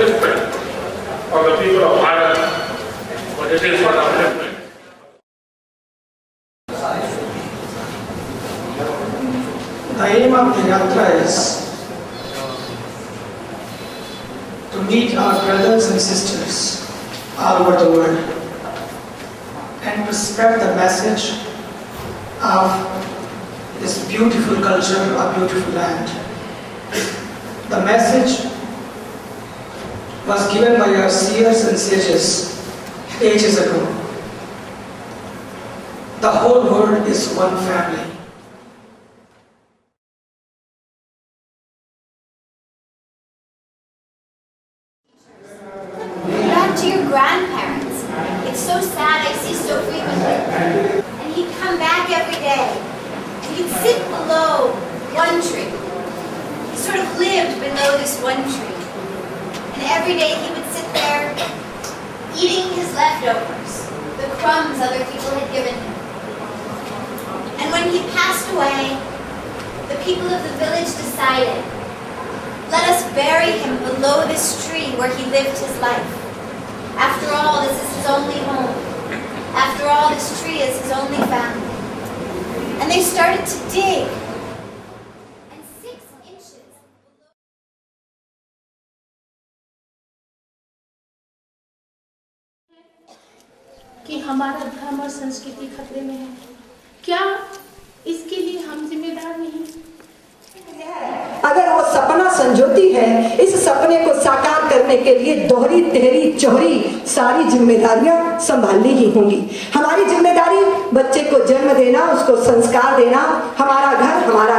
upliftment of the people of Bharat, but it is for upliftment. The aim of the Yatra is to meet our brothers and sisters all over the world and to spread the message of this beautiful culture, our beautiful land. The message was given by our seers and sages ages ago. The whole world is one family. Back to your grandparents. It's so sad, I see so frequently. And he'd come back every day. And he'd sit below one tree. He sort of lived below this one tree. And every day he would sit there eating his leftovers, the crumbs other people had given him. And when he passed away, the people of the village decided, let us bury him below this tree where he lived his life. After all, this is his only home. After all, this tree is his only family. And they started to dig. And 6 inches कि हमारा धर्म और संस्कृति खतरे में है, क्या इसके लिए हम जिम्मेदार नहीं? अगर वो सपना संजोती है, इस सपने को साकार करने के लिए दोहरी तेहरी चौहरी सारी जिम्मेदारियां संभालनी ही होंगी। हमारी जिम्मेदारी बच्चे को जन्म देना, उसको संस्कार देना। हमारा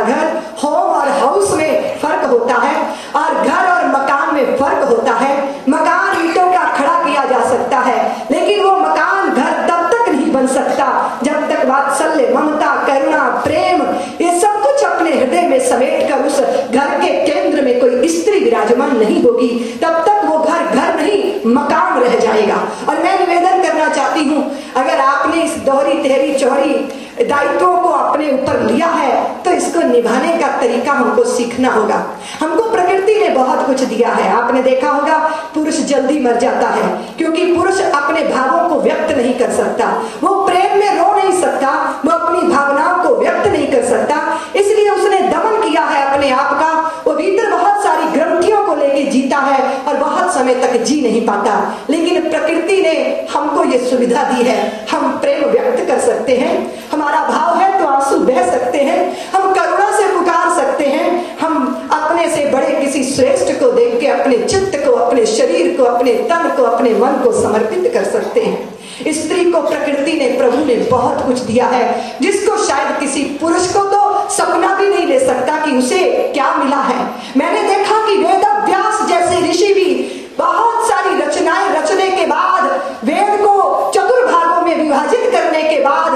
घर होम और हाउस में फर्क होता है और घर और मकान में फर्क होता है। मकान ईंटों का खड़ा किया जा सकता है, लेकिन वो मकान घर तब तक नहीं बन सकता जब तक वात्सल्य, ममता, करुणा, प्रेम ये सब कुछ अपने हृदय में समेट कर उस घर के केंद्र में कोई स्त्री विराजमान नहीं होगी। तब तक वो घर नहीं मकान रह जाएगा। और मैं निवेदन करना चाहती हूँ, अगर आपने इस दोहरी तेहरी चौहरी दायित्वों को अपने ऊपर लिया है तो इसको निभाने का तरीका हमको सीखना होगा। हमको प्रकृति ने बहुत कुछ दिया है। आपने देखा होगा पुरुष जल्दी मर जाता है क्योंकि पुरुष अपने भावों को व्यक्त नहीं कर सकता, वो प्रेम में रो नहीं सकता, वो अपनी भावनाओं को व्यक्त नहीं कर सकता, इसलिए उसने दमन किया है अपने आप का। वो भीतर बहुत सारी ग्रंथियों को लेके जीता है और बहुत समय तक जी नहीं पाता। लेकिन प्रकृति ने हमको ये सुविधा दी है, हम प्रेम व्यक्त कर सकते हैं, हमारा भाव है तो आंसू बह सकते हैं, हम करुणा से पुकार सकते हैं, हम अपने से बड़े किसी श्रेष्ठ को देख के अपने चित्त को, अपने शरीर को, अपने तन को, अपने मन को समर्पित कर सकते हैं। स्त्री को प्रकृति ने, प्रभु ने बहुत कुछ दिया है जिसको शायद किसी पुरुष को तो सपना भी नहीं ले सकता कि उसे क्या मिला है। मैंने देखा कि वेद व्यास जैसे ऋषि भी बहुत सारी रचनाएं रचने के बाद, वेद को चतुर्भागों में विभाजित करने के बाद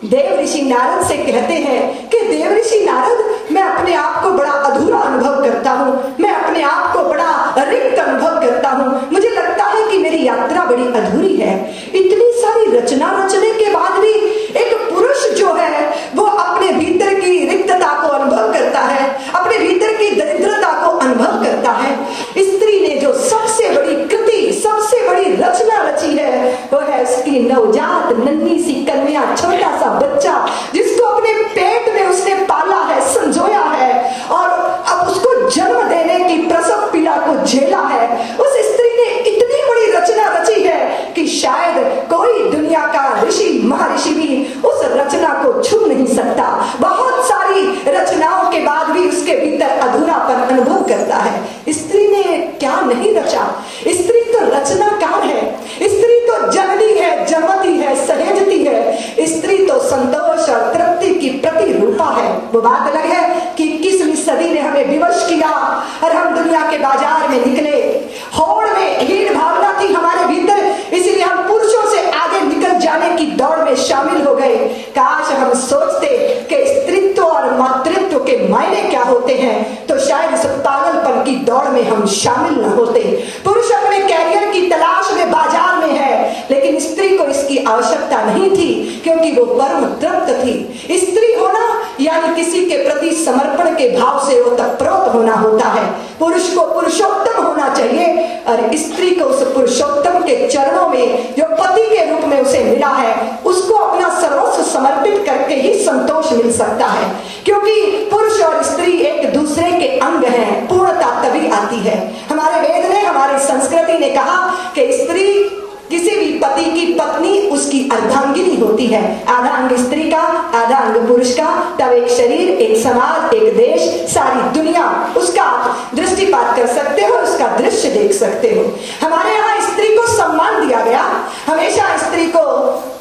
देव ऋषि नारद से कहते हैं कि देव ऋषि नारद, मैं अपने आप को बड़ा अधूरा अनुभव करता हूँ, मैं अपने आप को बड़ा रिक्त अनुभव करता हूँ, मुझे लगता है कि मेरी यात्रा बड़ी अधूरी है। इतनी सारी रचना रचने के बाद भी एक पुरुष जो है वो अपने भीतर की रिक्तता को अनुभव करता है, अपने भीतर की दरिद्रता को अनुभव करता है। स्त्री ने जो सबसे बड़ी कृति, सबसे बड़ी रचना रची है वो है उसकी नवजात नन्ही सी कन्या, छोटा सा बच्चा जिसको अपने पेट में उसने पाला है, संजोया है और अब उसको जन्म देने की प्रसव पीड़ा को झेला है। उस स्त्री ने इतनी बड़ी रचना रची है कि शायद कोई दुनिया का ऋषि महर्षि भी उस रचना को छू नहीं सकता। बहुत सारी रचनाओं के बाद भी उसके भीतर अधूरापन अनुभव करता है। स्त्री ने क्या नहीं रचा? स्त्री तो रचनाकार है, स्त्री तो जननी है, जन्मती है, सहेजती है, स्त्री तो संतोष और तृप्ति की प्रतिरूपा है। वो बात अलग है कि 21वीं सदी ने हमें विवश किया और हम दुनिया के बाजार में निकले, होड़ में हीन भावना थी हमारे भीतर, इसीलिए हम पुरुषों से आगे निकल जाने की दौड़ में शामिल हो गए। काश हम सोचते कि स्त्रीत्व और मातृत्व के मायने क्या होते हैं तो शायद इस पागलपन की दौड़ में हम शामिल न होते। पुरुष अपने कैरियर की तलाश में बाजार में है, लेकिन स्त्री को इसकी आवश्यकता नहीं थी क्योंकि वो परम तृप्त थी। स्त्री होना यानी किसी के प्रति समर्पण के भाव से ओतप्रोत होना होता है। पुरुष को पुरुषोत्तम होना चाहिए और स्त्री को उस पुरुषोत्तम के चरणों में जो पति के रूप में उसे मिला है, उसको अपना सर्वस्व समर्पित करके ही संतोष मिल सकता है। क्योंकि पुरुष और स्त्री एक दूसरे के अंग हैं, पूर्णता तभी आती है। हमारे वेद ने, हमारी संस्कृति ने कहा कि स्त्री किसी भी पति की पत्नी उसकी अर्धांगिनी होती है। आधा अंग स्त्री का, आधा अंग पुरुष का, तब एक शरीर, एक समाज, एक देश, सारी दुनिया उसका दृष्टिपात कर सकते हो, उसका दृश्य देख सकते हो। हमारे यहाँ स्त्री को सम्मान दिया गया, हमेशा स्त्री को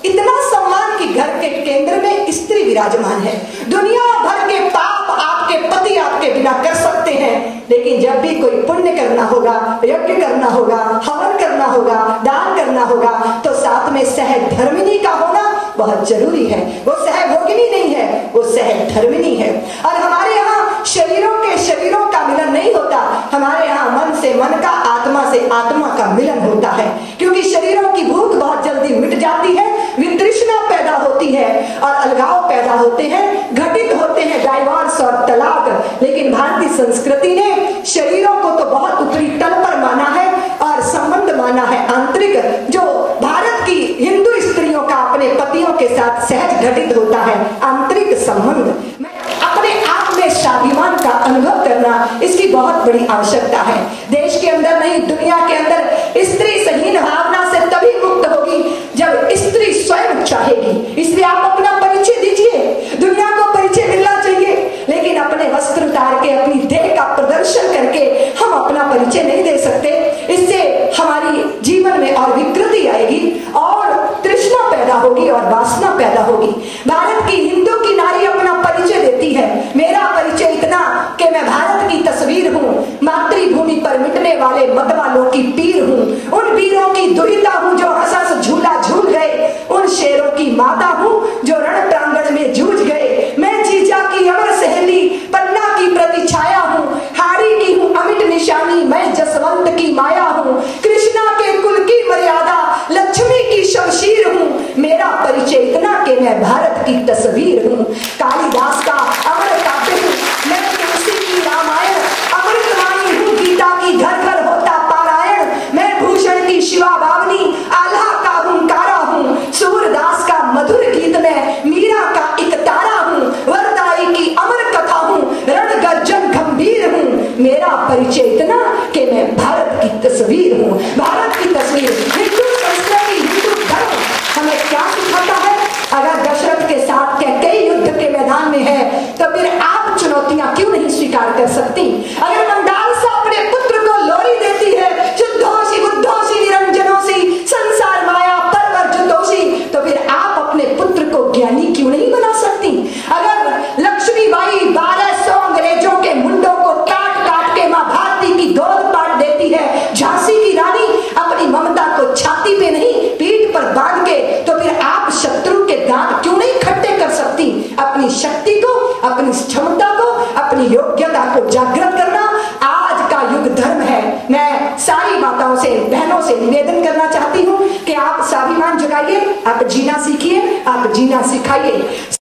इतना सम्मान कि घर के केंद्र में स्त्री विराजमान है। दुनिया भर के पाप आपके पति आपके बिना कर सकते हैं, लेकिन जब भी कोई पुण्य करना होगा, यज्ञ करना होगा, हवन करना होगा, दान करना होगा, तो साथ में सहधर्मिणी का होना बहुत जरूरी है। वो सहभोगिनी नहीं है, वो सहधर्मिणी है। और हमारे यहाँ शरीरों के शरीरों का मिलन नहीं होता, हमारे यहाँ मन से मन का, आत्मा से आत्मा का मिलन होता है। क्योंकि शरीरों की भूख बहुत जल्दी मिट जाती है, वितृष्णा पैदा होती है और अलगाव पैदा होते हैं, घटित होते हैं डाइवोर्स और तलाक। लेकिन भारतीय संस्कृति ने शरीरों को तो बहुत ऊपरी तल पर माना है और संबंध माना है आंतरिक, जो भारत की हिंदू स्त्रियों का अपने पतियों के साथ सहज घटित होता है, आंतरिक संबंध। अपने आप में स्वाभिमान का अनुभव करना, इसकी बहुत बड़ी आवश्यकता है। देश के अंदर नहीं, दुनिया के अंदर स्त्री सहीन भावना से तभी मुक्त होगी जब स्त्री स्वयं चाहेगी। इसलिए आप अपना परिचय दीजिए, दुनिया को परिचय मिलना चाहिए, लेकिन अपने वस्त्र उतार के, अपनी देह का प्रदर्शन करके हम अपना परिचय नहीं दे सकते। इससे हमारी जीवन में और विकृति आएगी और तृष्णा पैदा होगी और वासना पैदा होगी। भारत की हिंदू की नारी अपना परिचय देती है, मेरा परिचय इतना कि मैं भारत की तस्वीर हूँ, मातृभूमि पर मिटने वाले मत वालों की पीर हूँ, उन वीरों की दुहिता हूँ जो हंस झूला झूल गए, उन शेरों की माता हूँ जो रण प्रांगण में जूझ गए। मैं जीजा की अमर सहेली, पन्ना की प्रतिछाया हूँ, हारी की हूँ अमिट निशानी, मैं जसवंत की माया हूँ, कृष्णा के कुल की मर्यादा, लक्ष्मी की शमशीर हूँ, मेरा परिचय इतना कि मैं भारत की तस्वीर हूँ। कालिदास का अमर काव्य हूँ, मैं तुलसी की रामायण, अमृतवाणी हूँ, गीता की घर घर होता पारायण, मैं भूषण की शिवा बावनी, आल्हा का हुंकारा हूँ, सूरदास का मधुर गीत में मीरा का एक तारा हूँ, वरदाई की अमर कथा हूँ, रण गर्जन गंभीर हूँ, मेरा परिचय इतना कि मैं भारत की तस्वीर हूँ। भारत की तस्वीर, हिंदू संस्कृति, हिंदू धर्म हमें क्या सिखाता है? अगर दशरथ के साथ कैकेयी युद्ध के मैदान में है, तो फिर आप चुनौतियां क्यों नहीं स्वीकार कर सकती? अगर मंडालसा अपने पुत्र को लोरी देती है, शुद्धोषी बुद्धोषी निरंजनोषी संसार माया परवर्जतोषी, तो फिर आप अपने पुत्र को ज्ञानी क्यों नहीं बना सकती? अगर लक्ष्मीबाई 1200 अंग्रेजों के मुंडों को काट काट के मां भारती की दौलत बांट देती है, झांसी की रानी अपनी ममता को छाती पे नहीं पीठ पर बांध के, तो फिर आप शत्रु के दांत क्यों नहीं खट्टे कर सकती? अपनी शक्ति को, अपनी क्षमता को, अपनी योग्यता को जागृत करना आज का युग धर्म है। मैं सारी माताओं से, बहनों से निवेदन करना चाहती हूँ कि आप स्वाभिमान जगाइए, आप जीना सीखिए, आप जीना सिखाइए।